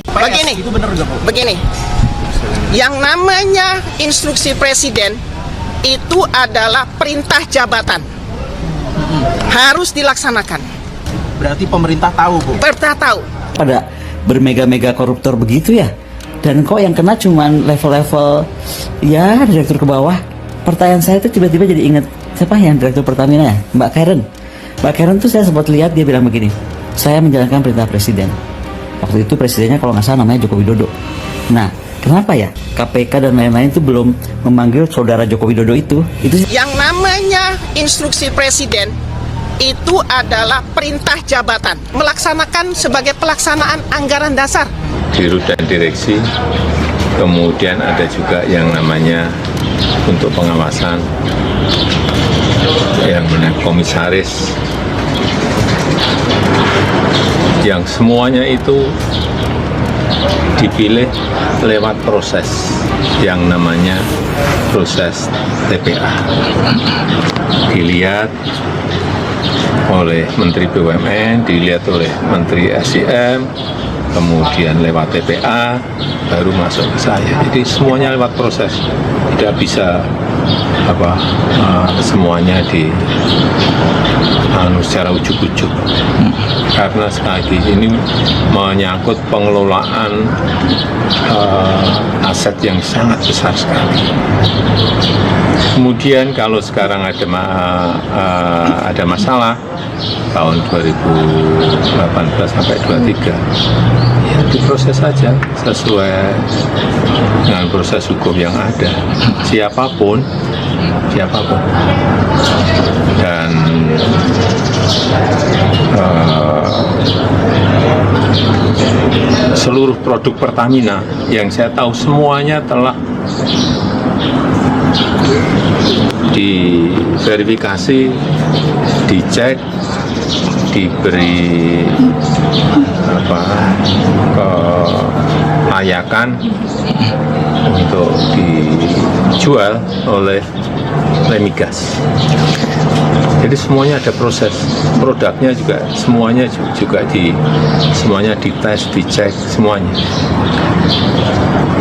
Begini, itu benar nggak, Bu? begini. Yang namanya instruksi presiden itu adalah perintah jabatan. Harus dilaksanakan. Berarti pemerintah tahu, Bu? Pemerintah tahu. Pada bermega-mega koruptor begitu ya, dan kok yang kena cuman level-level ya direktur ke bawah. Pertanyaan saya tuh tiba-tiba jadi inget siapa yang direktur Pertamina ya, Mbak Karen tuh saya sempat lihat dia bilang begini, saya menjalankan perintah presiden. Waktu itu presidennya kalau nggak salah namanya Joko Widodo. Nah, kenapa ya KPK dan lain-lain itu belum memanggil saudara Joko Widodo itu Yang namanya instruksi presiden itu adalah perintah jabatan, melaksanakan sebagai pelaksanaan anggaran dasar. Dirut dan direksi, kemudian ada juga yang namanya untuk pengawasan, yang namanya komisaris, yang semuanya itu dipilih lewat proses yang namanya proses TPA. Dilihat oleh Menteri BUMN, dilihat oleh Menteri SDM, kemudian lewat TPA, baru masuk ke saya. Jadi semuanya lewat proses, tidak bisa semuanya secara ujuk-ujuk. Karena sekali lagi ini menyangkut pengelolaan aset yang sangat besar sekali. Kemudian kalau sekarang ada masalah tahun 2018 sampai 23, ya diproses saja sesuai dengan proses hukum yang ada. Siapapun, dan seluruh produk Pertamina yang saya tahu semuanya telah diverifikasi, dicek, diberi kelayakan untuk dijual oleh Remigas. Jadi semuanya ada proses, produknya juga semuanya dites, dicek semuanya.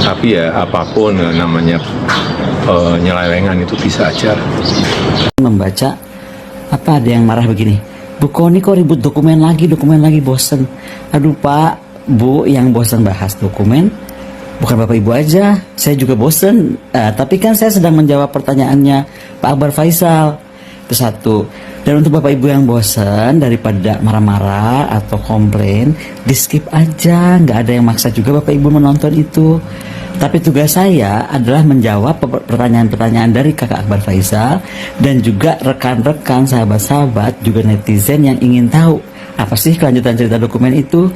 Tapi ya apapun namanya penyelewengan itu bisa aja. membaca apa ada yang marah begini, Bu Koni kok ribut dokumen lagi bosen. Aduh Pak, Bu, yang bosen bahas dokumen bukan Bapak Ibu aja, saya juga bosen. Tapi kan saya sedang menjawab pertanyaannya Pak Akbar Faisal. Itu satu. Dan untuk Bapak Ibu yang bosen, daripada marah-marah atau komplain, di skip aja, nggak ada yang maksa juga Bapak Ibu menonton itu. Tapi tugas saya adalah menjawab pertanyaan-pertanyaan dari Kakak Akbar Faisal dan juga rekan-rekan, sahabat-sahabat, juga netizen yang ingin tahu apa sih kelanjutan cerita dokumen itu.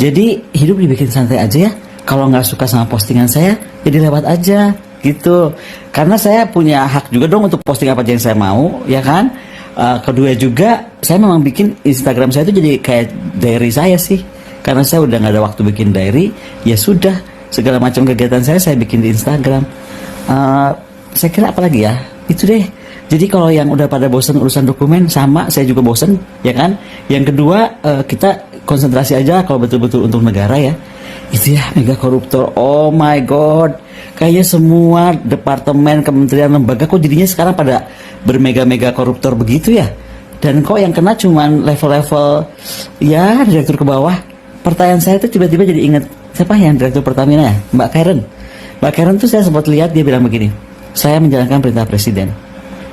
Jadi hidup dibikin santai aja ya. Kalau nggak suka sama postingan saya, jadi lewat aja gitu. Karena saya punya hak juga dong untuk posting apa aja yang saya mau, ya kan? Kedua juga, saya memang bikin Instagram saya itu jadi kayak diary saya sih. Karena saya udah nggak ada waktu bikin diary, ya sudah, segala macam kegiatan saya bikin di Instagram. Saya kira apa lagi ya? Itu deh. Jadi kalau yang udah pada bosan urusan dokumen, sama saya juga bosan, ya kan? Yang kedua, kita konsentrasi aja kalau betul-betul untuk negara ya. Itu ya, mega koruptor. Oh my god. Kayaknya semua departemen, kementerian, lembaga kok jadinya sekarang pada bermega-mega koruptor begitu ya. Dan kok yang kena cuman level-level ya direktur ke bawah. Pertanyaan saya tuh tiba-tiba jadi inget siapa yang direktur Pertamina ya, Mbak Karen tuh saya sempat lihat dia bilang begini, saya menjalankan perintah presiden.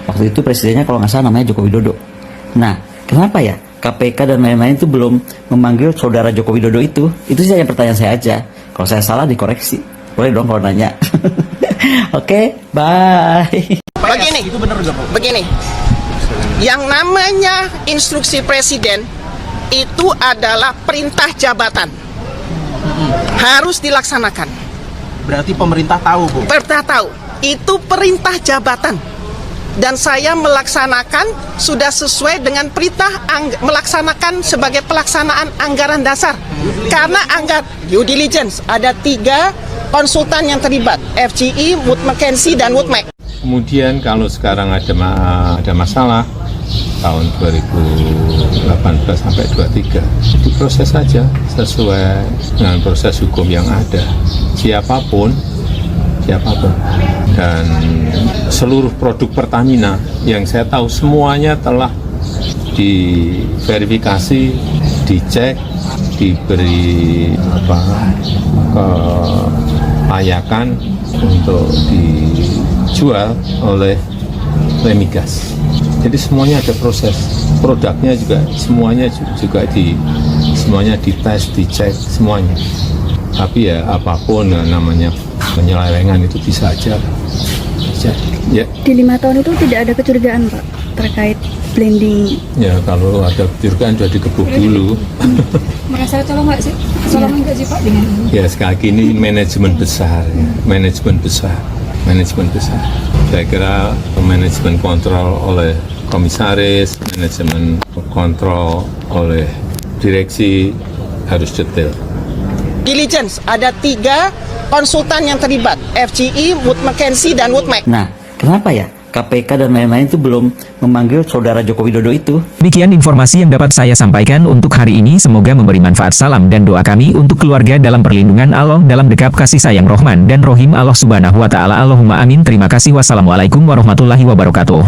Waktu itu presidennya kalau nggak salah namanya Joko Widodo. Nah, kenapa ya KPK dan lain-lain itu belum memanggil saudara Joko Widodo itu? Itu saja pertanyaan saya aja. Kalau saya salah dikoreksi. Boleh dong kalau nanya. Oke, bye. Begini, itu benar nggak, Bu? begini. Yang namanya instruksi presiden itu adalah perintah jabatan. Harus dilaksanakan. Berarti pemerintah tahu, Bu? Pemerintah tahu. Itu perintah jabatan. Dan saya melaksanakan sudah sesuai dengan perintah melaksanakan sebagai pelaksanaan anggaran dasar. Karena due diligence ada 3 konsultan yang terlibat, FGI, Wood Mackenzie, dan Woodmac. Kemudian kalau sekarang ada masalah tahun 2018 sampai 23 diproses saja sesuai dengan proses hukum yang ada, siapapun, dan seluruh produk Pertamina yang saya tahu semuanya telah diverifikasi, dicek, diberi kelayakan untuk dijual oleh Remigas. Jadi semuanya ada proses, produknya juga semuanya semuanya dites, dicek semuanya. Tapi ya apapun namanya penyelewengan itu bisa aja. Ya. Di 5 tahun itu tidak ada kecurigaan Pak terkait blending. Ya kalau ada kecurigaan sudah dikebuk dulu. Merasa tolong nggak sih? Tolong nggak sih Pak dengan ini? Ya sekali lagi ini manajemen besar, ya. Manajemen besar. Saya kira manajemen kontrol oleh komisaris, manajemen kontrol oleh direksi harus detail. Diligence, ada 3 konsultan yang terlibat, FGI, Wood Mackenzie, dan Wood Mac. Nah, kenapa ya KPK dan lain-lain itu belum memanggil saudara Joko Widodo itu? Demikian informasi yang dapat saya sampaikan untuk hari ini. Semoga memberi manfaat. Salam dan doa kami untuk keluarga dalam perlindungan Allah, dalam dekap kasih sayang Rahman dan Rohim Allah Subhanahu wa Ta'ala. Allahumma amin. Terima kasih. Wassalamualaikum warahmatullahi wabarakatuh.